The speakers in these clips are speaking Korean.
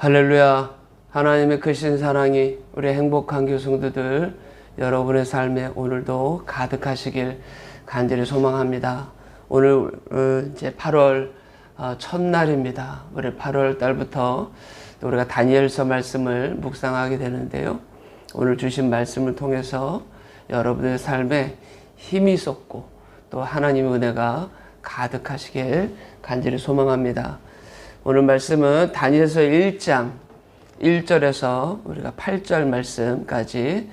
할렐루야. 하나님의 크신 사랑이 우리 행복한 교성도들 여러분의 삶에 오늘도 가득하시길 간절히 소망합니다. 오늘 이제 8월 첫날입니다. 우리 8월 달부터 우리가 다니엘서 말씀을 묵상하게 되는데요. 오늘 주신 말씀을 통해서 여러분의 삶에 힘이 솟고 또 하나님의 은혜가 가득하시길 간절히 소망합니다. 오늘 말씀은 다니엘서 1장 1절에서 우리가 8절 말씀까지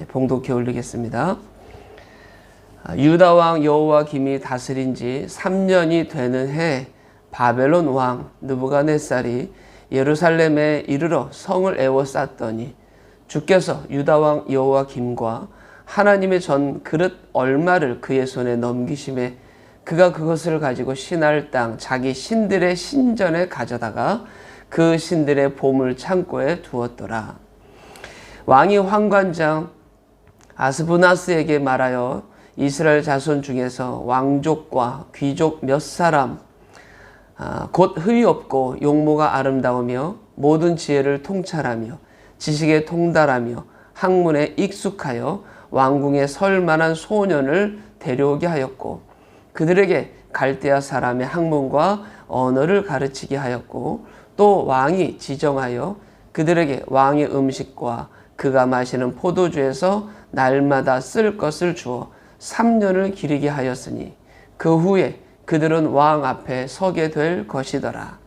봉독해 올리겠습니다. 유다 왕 여호와김이 다스린 지 3년이 되는 해 바벨론 왕 느부갓네살이 예루살렘에 이르러 성을 에워쌌더니 주께서 유다 왕 여호와김과 하나님의 전 그릇 얼마를 그의 손에 넘기심에 그가 그것을 가지고 신할 땅 자기 신들의 신전에 가져다가 그 신들의 보물 창고에 두었더라. 왕이 환관장 아스부나스에게 말하여 이스라엘 자손 중에서 왕족과 귀족 몇 사람 곧 흠이 없고 용모가 아름다우며 모든 지혜를 통찰하며 지식에 통달하며 학문에 익숙하여 왕궁에 설 만한 소년을 데려오게 하였고 그들에게 갈대아 사람의 학문과 언어를 가르치게 하였고 또 왕이 지정하여 그들에게 왕의 음식과 그가 마시는 포도주에서 날마다 쓸 것을 주어 3년을 기리게 하였으니 그 후에 그들은 왕 앞에 서게 될 것이더라.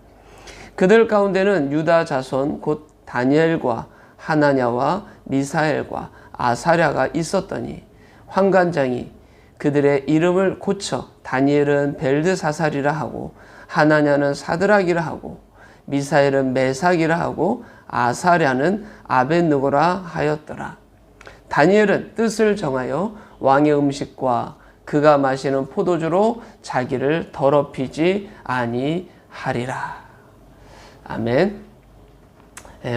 그들 가운데는 유다 자손 곧 다니엘과 하나냐와 미사엘과 아사랴가 있었더니 환관장이 그들의 이름을 고쳐 다니엘은 벨드사살이라 하고 하나냐는 사드락이라 하고 미사엘은 메삭이라 하고 아사랴는 아벳느고라 하였더라. 다니엘은 뜻을 정하여 왕의 음식과 그가 마시는 포도주로 자기를 더럽히지 아니하리라. 아멘.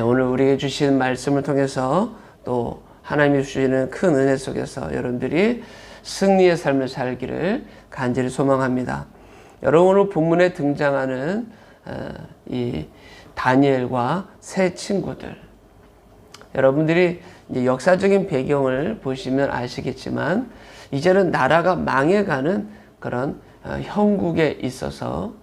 오늘 우리에게 주신 말씀을 통해서 또 하나님이 주시는 큰 은혜 속에서 여러분들이 승리의 삶을 살기를 간절히 소망합니다. 여러분 오늘 본문에 등장하는 이 다니엘과 세 친구들, 여러분들이 이제 역사적인 배경을 보시면 아시겠지만 이제는 나라가 망해가는 그런 형국에 있어서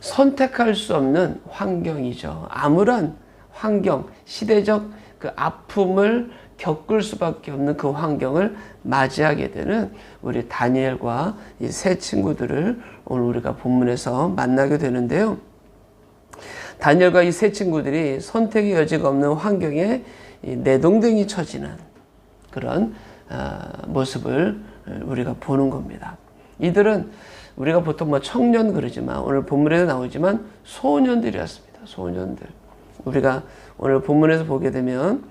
선택할 수 없는 환경이죠. 암울한 환경, 시대적 그 아픔을 겪을 수밖에 없는 그 환경을 맞이하게 되는 우리 다니엘과 이 세 친구들을 오늘 우리가 본문에서 만나게 되는데요. 다니엘과 이 세 친구들이 선택의 여지가 없는 환경에 내동댕이 쳐지는 그런 모습을 우리가 보는 겁니다. 이들은 우리가 보통 뭐 청년 그러지만 오늘 본문에도 나오지만 소년들이었습니다. 소년들. 우리가 오늘 본문에서 보게 되면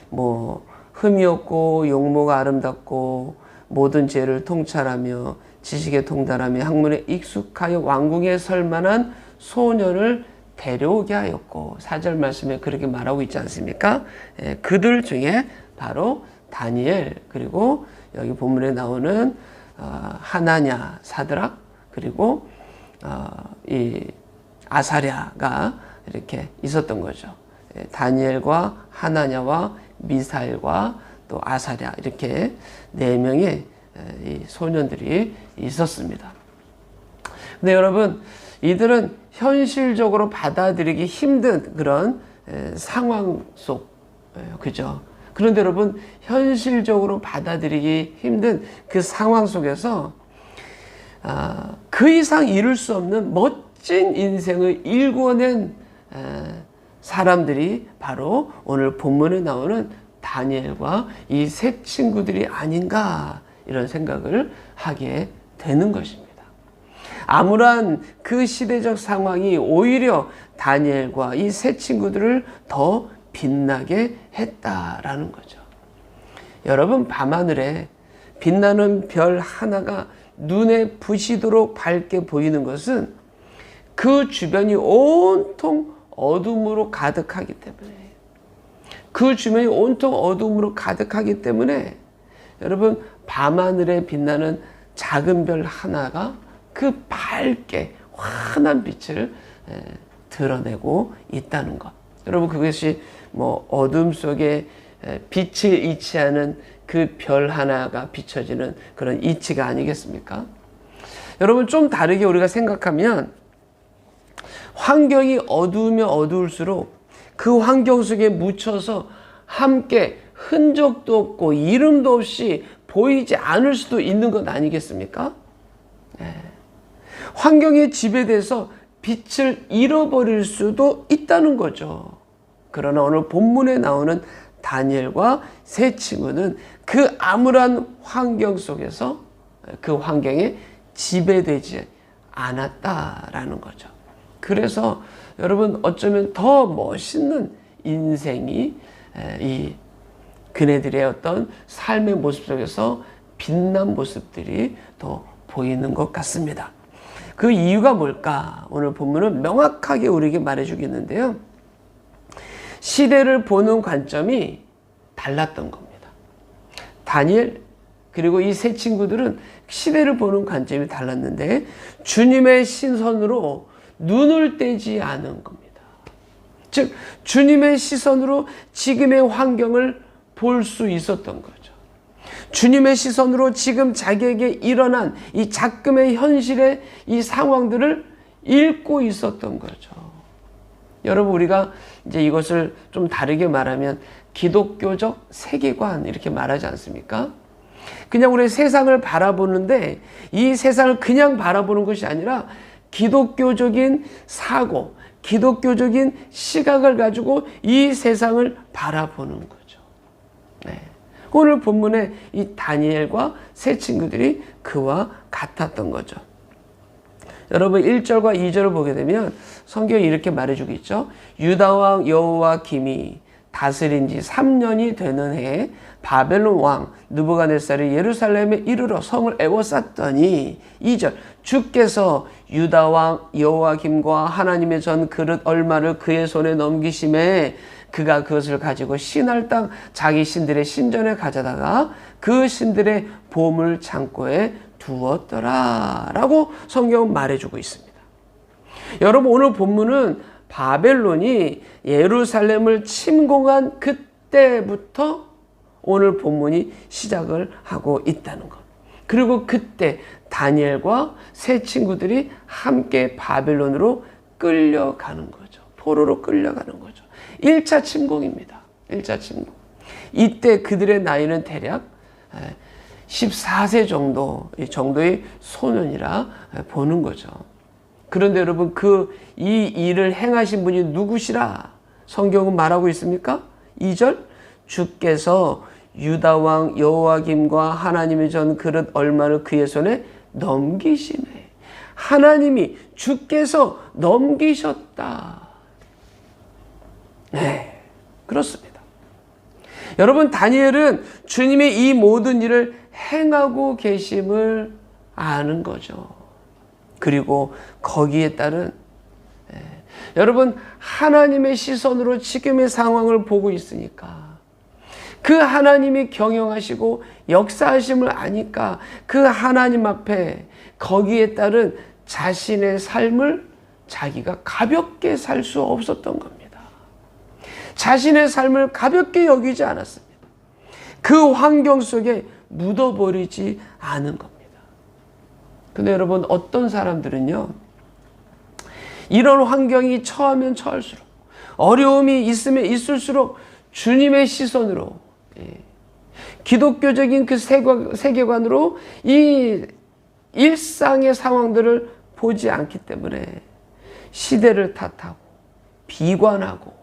뭐 흠이 없고 용모가 아름답고 모든 지혜를 통찰하며 지식에 통달하며 학문에 익숙하여 왕궁에 설 만한 소년을 데려오게 하였고 4절 말씀에 그렇게 말하고 있지 않습니까? 그들 중에 바로 다니엘 그리고 여기 본문에 나오는 하나냐, 사드락 그리고 이 아사랴가 이렇게 있었던 거죠. 다니엘과 하나냐와 미사엘과 또 아사랴 이렇게 4명의 이 소년들이 있었습니다. 근데 여러분 이들은 현실적으로 받아들이기 힘든 그런 상황 속 그죠? 그런데 여러분 현실적으로 받아들이기 힘든 그 상황 속에서 그 이상 이룰 수 없는 멋진 인생을 일궈낸 사람들이 바로 오늘 본문에 나오는 다니엘과 이 세 친구들이 아닌가 이런 생각을 하게 되는 것입니다. 암울한 그 시대적 상황이 오히려 다니엘과 이 세 친구들을 더 빛나게 했다라는 거죠. 여러분 밤하늘에 빛나는 별 하나가 눈에 부시도록 밝게 보이는 것은 그 주변이 온통 어둠으로 가득하기 때문에 그 주변이 온통 어둠으로 가득하기 때문에 여러분 밤하늘에 빛나는 작은 별 하나가 그 밝게 환한 빛을 드러내고 있다는 것. 여러분, 그것이 뭐 어둠 속에 빛을 잃지 않은 그 별 하나가 비춰지는 그런 이치가 아니겠습니까? 여러분, 좀 다르게 우리가 생각하면 환경이 어두우면 어두울수록 그 환경 속에 묻혀서 함께 흔적도 없고 이름도 없이 보이지 않을 수도 있는 것 아니겠습니까? 환경에 지배돼서 빛을 잃어버릴 수도 있다는 거죠. 그러나 오늘 본문에 나오는 다니엘과 세 친구는 그 암울한 환경 속에서 그 환경에 지배되지 않았다라는 거죠. 그래서 여러분, 어쩌면 더 멋있는 인생이 이 그네들의 어떤 삶의 모습 속에서 빛난 모습들이 더 보이는 것 같습니다. 그 이유가 뭘까? 오늘 본문은 명확하게 우리에게 말해주겠는데요. 시대를 보는 관점이 달랐던 겁니다. 다니엘 그리고 이 세 친구들은 시대를 보는 관점이 달랐는데 주님의 시선으로 눈을 떼지 않은 겁니다. 즉 주님의 시선으로 지금의 환경을 볼 수 있었던 거죠. 주님의 시선으로 지금 자기에게 일어난 이 작금의 현실의 이 상황들을 읽고 있었던 거죠. 여러분, 우리가 이제 이것을 좀 다르게 말하면 기독교적 세계관 이렇게 말하지 않습니까? 그냥 우리 세상을 바라보는데 이 세상을 그냥 바라보는 것이 아니라 기독교적인 사고, 기독교적인 시각을 가지고 이 세상을 바라보는 거죠. 오늘 본문에 이 다니엘과 세 친구들이 그와 같았던 거죠. 여러분, 1절과 2절을 보게 되면 성경이 이렇게 말해주고 있죠. 유다왕 여호와김이 다스린 지 3년이 되는 해에 바벨론 왕 느부갓네살이 예루살렘에 이르러 성을 에워쌌더니 2절 주께서 유다왕 여호와김과 하나님의 전 그릇 얼마를 그의 손에 넘기심에 그가 그것을 가지고 신할 땅 자기 신들의 신전에 가져다가 그 신들의 보물 창고에 두었더라 라고 성경은 말해주고 있습니다. 여러분, 오늘 본문은 바벨론이 예루살렘을 침공한 그때부터 오늘 본문이 시작을 하고 있다는 것. 그리고 그때 다니엘과 세 친구들이 함께 바벨론으로 끌려가는 거죠. 포로로 끌려가는 거죠. 1차 침공입니다. 1차 침공. 이때 그들의 나이는 대략 14세 정도의 소년이라 보는 거죠. 그런데 여러분, 이 일을 행하신 분이 누구시라 성경은 말하고 있습니까? 2절 주께서 유다왕 여호와김과 하나님의 전 그릇 얼마를 그의 손에 넘기시네. 하나님이 주께서 넘기셨다. 네, 그렇습니다. 여러분, 다니엘은 주님의 이 모든 일을 행하고 계심을 아는 거죠. 그리고 거기에 따른 여러분, 하나님의 시선으로 지금의 상황을 보고 있으니까 그 하나님이 경영하시고 역사하심을 아니까 그 하나님 앞에 거기에 따른 자신의 삶을 자기가 가볍게 살 수 없었던 겁니다. 자신의 삶을 가볍게 여기지 않았습니다. 그 환경 속에 묻어버리지 않은 겁니다. 근데 여러분, 어떤 사람들은요, 이런 환경이 처하면 처할수록, 어려움이 있으면 있을수록 주님의 시선으로, 기독교적인 그 세계관으로 이 일상의 상황들을 보지 않기 때문에 시대를 탓하고 비관하고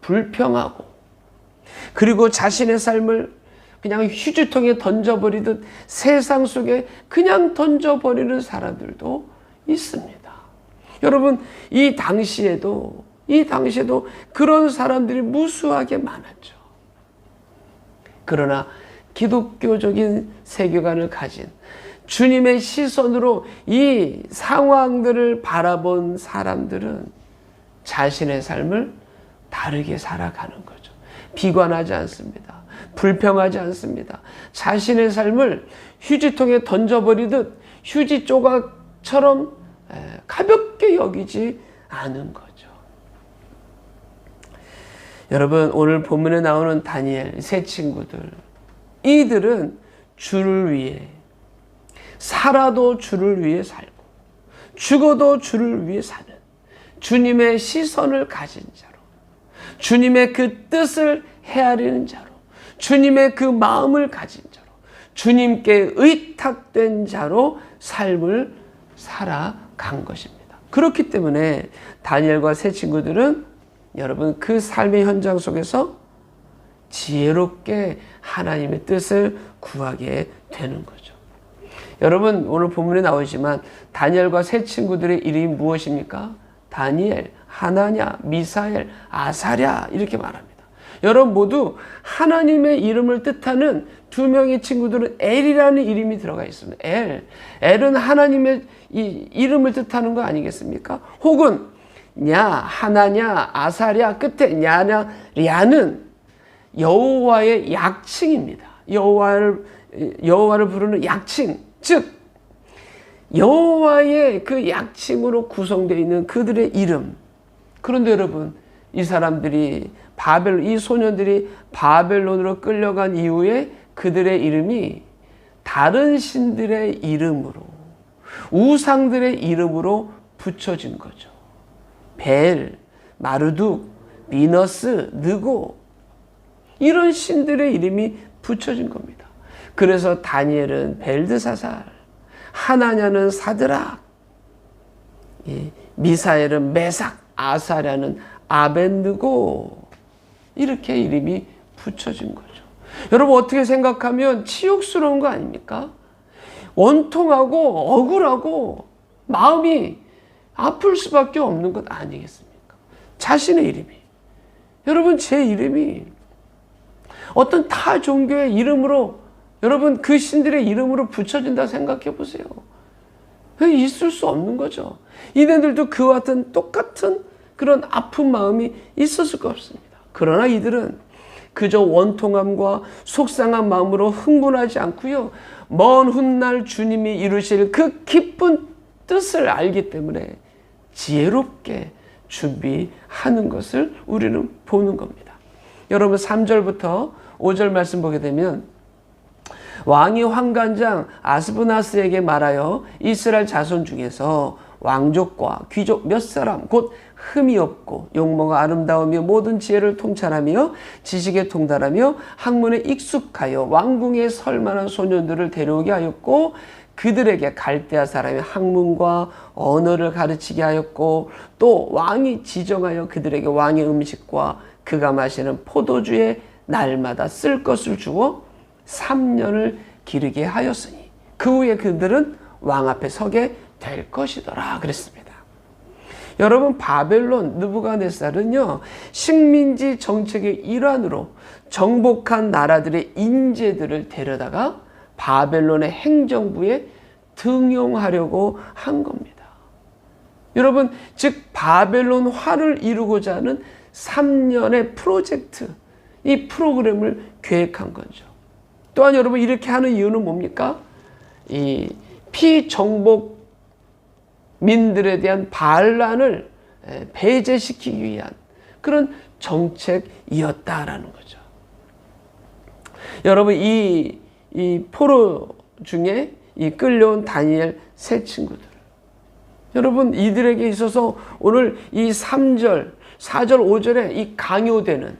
불평하고, 그리고 자신의 삶을 그냥 휴지통에 던져버리듯 세상 속에 그냥 던져버리는 사람들도 있습니다. 여러분, 이 당시에도 그런 사람들이 무수하게 많았죠. 그러나 기독교적인 세계관을 가진 주님의 시선으로 이 상황들을 바라본 사람들은 자신의 삶을 다르게 살아가는 거죠. 비관하지 않습니다. 불평하지 않습니다. 자신의 삶을 휴지통에 던져버리듯 휴지 조각처럼 가볍게 여기지 않은 거죠. 여러분, 오늘 본문에 나오는 다니엘 세 친구들, 이들은 주를 위해, 살아도 주를 위해 살고 죽어도 주를 위해 사는 주님의 시선을 가진 자로, 주님의 그 뜻을 헤아리는 자로, 주님의 그 마음을 가진 자로, 주님께 의탁된 자로 삶을 살아간 것입니다. 그렇기 때문에 다니엘과 세 친구들은 여러분 그 삶의 현장 속에서 지혜롭게 하나님의 뜻을 구하게 되는 거죠. 여러분, 오늘 본문에 나오지만 다니엘과 세 친구들의 이름이 무엇입니까? 다니엘, 하나냐, 미사엘, 아사랴 이렇게 말합니다. 여러분 모두 하나님의 이름을 뜻하는 두 명의 친구들은 엘이라는 이름이 들어가 있습니다. 엘은 하나님의 이름을 뜻하는 거 아니겠습니까? 혹은 냐, 하나냐, 아사랴 끝에 냐냐, 랴는 여호와의 약칭입니다. 여호와를 부르는 약칭, 즉 여호와의 그 약칭으로 구성되어 있는 그들의 이름. 그런데 여러분, 이 사람들이 이 소년들이 바벨론으로 끌려간 이후에 그들의 이름이 다른 신들의 이름으로, 우상들의 이름으로 붙여진 거죠. 벨, 마르둑, 미너스, 느고, 이런 신들의 이름이 붙여진 겁니다. 그래서 다니엘은 벨드사살, 하나냐는 사드락, 미사엘은 메삭, 아사랴는 아벤느고, 이렇게 이름이 붙여진 거죠. 여러분 어떻게 생각하면 치욕스러운 거 아닙니까? 원통하고 억울하고 마음이 아플 수밖에 없는 것 아니겠습니까? 자신의 이름이, 여러분 제 이름이 어떤 타 종교의 이름으로, 여러분 그 신들의 이름으로 붙여진다 생각해 보세요. 있을 수 없는 거죠. 이네들도 그와 같은 똑같은 그런 아픈 마음이 있을 수가 없습니다. 그러나 이들은 그저 원통함과 속상한 마음으로 흥분하지 않고요, 먼 훗날 주님이 이루실 그 기쁜 뜻을 알기 때문에 지혜롭게 준비하는 것을 우리는 보는 겁니다. 여러분 3절부터 5절 말씀 보게 되면, 왕이 환관장 아스브나스에게 말하여 이스라엘 자손 중에서 왕족과 귀족 몇 사람, 곧 흠이 없고 용모가 아름다우며 모든 지혜를 통찰하며 지식에 통달하며 학문에 익숙하여 왕궁에 설 만한 소년들을 데려오게 하였고, 그들에게 갈대아 사람의 학문과 언어를 가르치게 하였고, 또 왕이 지정하여 그들에게 왕의 음식과 그가 마시는 포도주에 날마다 쓸 것을 주어 3년을 기르게 하였으니 그 후에 그들은 왕 앞에 서게 될 것이더라 그랬습니다. 여러분 바벨론 느부갓네살은요, 식민지 정책의 일환으로 정복한 나라들의 인재들을 데려다가 바벨론의 행정부에 등용하려고 한 겁니다. 여러분, 즉 바벨론화를 이루고자 하는 3년의 프로젝트, 이 프로그램을 계획한 거죠. 또한 여러분 이렇게 하는 이유는 뭡니까? 이 피정복민들에 대한 반란을 배제시키기 위한 그런 정책이었다라는 거죠. 여러분 이 포로 중에 이 끌려온 다니엘 세 친구들, 여러분 이들에게 있어서 오늘 이 3절, 4절, 5절에 이 강요되는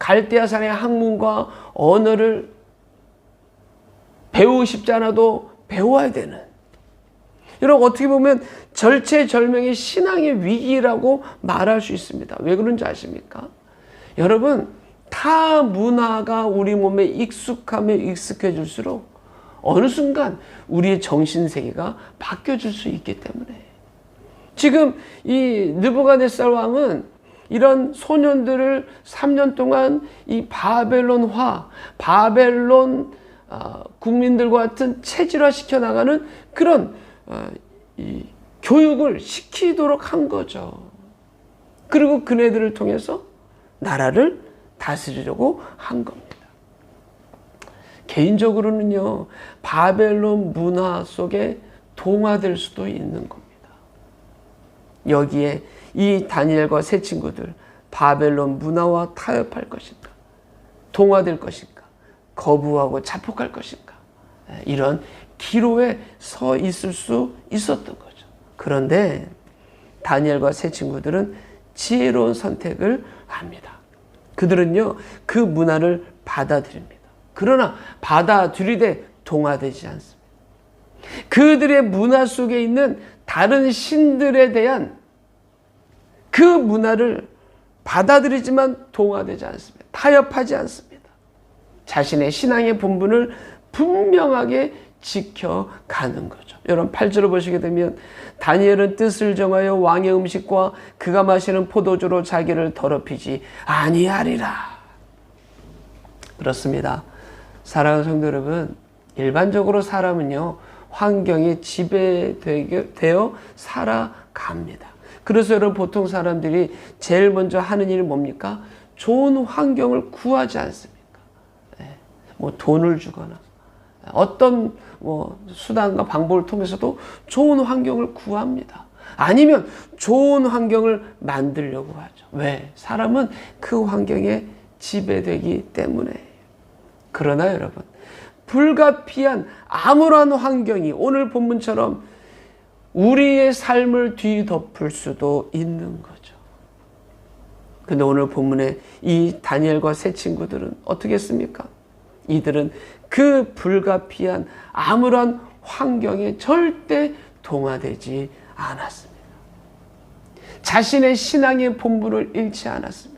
갈대아산의 학문과 언어를 배우고 싶지 않아도 배워야 되는, 여러분 어떻게 보면 절체절명의 신앙의 위기라고 말할 수 있습니다. 왜 그런지 아십니까? 여러분 타 문화가 우리 몸에 익숙하면 익숙해질수록 어느 순간 우리의 정신세계가 바뀌어질 수 있기 때문에, 지금 이 느부갓네살 왕은 이런 소년들을 3년 동안 이 바벨론화, 바벨론 국민들과 같은 체질화 시켜나가는 그런 이 교육을 시키도록 한 거죠. 그리고 그네들을 통해서 나라를 다스리려고 한 겁니다. 개인적으로는요, 바벨론 문화 속에 동화될 수도 있는 겁니다. 여기에 이 다니엘과 세 친구들 바벨론 문화와 타협할 것인가? 동화될 것인가? 거부하고 자폭할 것인가? 이런 기로에 서 있을 수 있었던 거죠. 그런데 다니엘과 세 친구들은 지혜로운 선택을 합니다. 그들은요, 그 문화를 받아들입니다. 그러나 받아들이되 동화되지 않습니다. 그들의 문화 속에 있는 다른 신들에 대한 그 문화를 받아들이지만 동화되지 않습니다. 타협하지 않습니다. 자신의 신앙의 본분을 분명하게 지켜가는 거죠. 여러분 8절을 보시게 되면 다니엘은 뜻을 정하여 왕의 음식과 그가 마시는 포도주로 자기를 더럽히지 아니하리라. 그렇습니다. 사랑하는 성도 여러분, 일반적으로 사람은요, 환경에 지배되어 살아갑니다. 그래서 여러분 보통 사람들이 제일 먼저 하는 일이 뭡니까? 좋은 환경을 구하지 않습니까? 뭐 돈을 주거나 어떤 수단과 방법을 통해서도 좋은 환경을 구합니다. 아니면 좋은 환경을 만들려고 하죠. 왜? 사람은 그 환경에 지배되기 때문에. 그러나 여러분, 불가피한 아무런 환경이 오늘 본문처럼 우리의 삶을 뒤덮을 수도 있는 거죠. 근데 오늘 본문에 이 다니엘과 세 친구들은 어떻게 했습니까? 이들은 그 불가피한 아무런 환경에 절대 동화되지 않았습니다. 자신의 신앙의 본분을 잃지 않았습니다.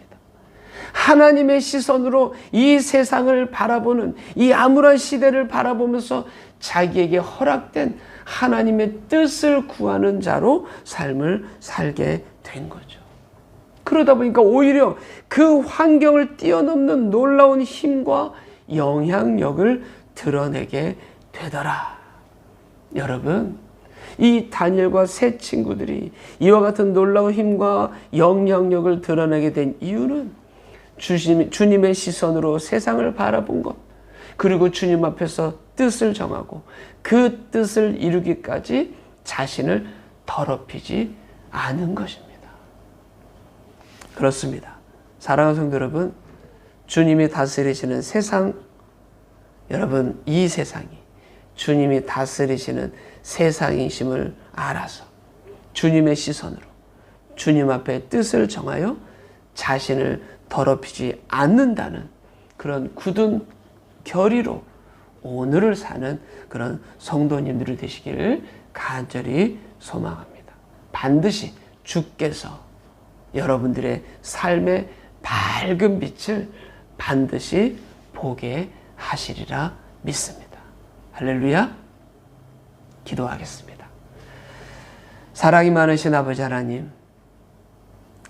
하나님의 시선으로 이 세상을 바라보는 이 암울한 시대를 바라보면서 자기에게 허락된 하나님의 뜻을 구하는 자로 삶을 살게 된 거죠. 그러다 보니까 오히려 그 환경을 뛰어넘는 놀라운 힘과 영향력을 드러내게 되더라. 여러분, 이 다니엘과 세 친구들이 이와 같은 놀라운 힘과 영향력을 드러내게 된 이유는 주님의 시선으로 세상을 바라본 것, 그리고 주님 앞에서 뜻을 정하고 그 뜻을 이루기까지 자신을 더럽히지 않은 것입니다. 그렇습니다. 사랑하는 성도 여러분, 주님이 다스리시는 세상, 여러분 이 세상이 주님이 다스리시는 세상이심을 알아서 주님의 시선으로 주님 앞에 뜻을 정하여 자신을 더럽히지 않는다는 그런 굳은 결의로 오늘을 사는 그런 성도님들이 되시기를 간절히 소망합니다. 반드시 주께서 여러분들의 삶의 밝은 빛을 반드시 보게 하시리라 믿습니다. 할렐루야. 기도하겠습니다. 사랑이 많으신 아버지 하나님,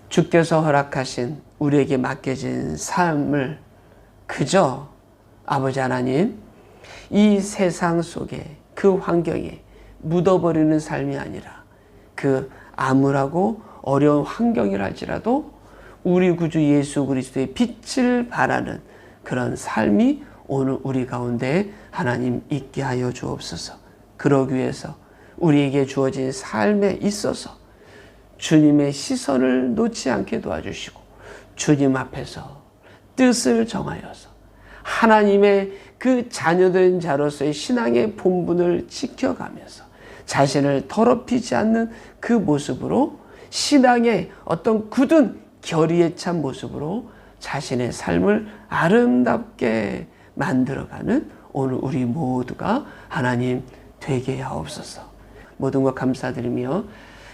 주께서 허락하신 우리에게 맡겨진 삶을 그저 아버지 하나님, 이 세상 속에 그 환경에 묻어버리는 삶이 아니라 그 암울하고 어려운 환경이랄지라도 우리 구주 예수 그리스도의 빛을 발하는 그런 삶이 오늘 우리 가운데 하나님 있게 하여 주옵소서. 그러기 위해서 우리에게 주어진 삶에 있어서 주님의 시선을 놓지 않게 도와주시고 주님 앞에서 뜻을 정하여서 하나님의 그 자녀된 자로서의 신앙의 본분을 지켜가면서 자신을 더럽히지 않는 그 모습으로 신앙의 어떤 굳은 결의에 찬 모습으로 자신의 삶을 아름답게 만들어가는 오늘 우리 모두가 하나님 되게 하옵소서. 모든 것 감사드리며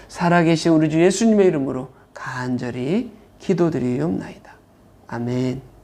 살아계신 우리 주 예수님의 이름으로 간절히 기도드리옵나이다. 아멘.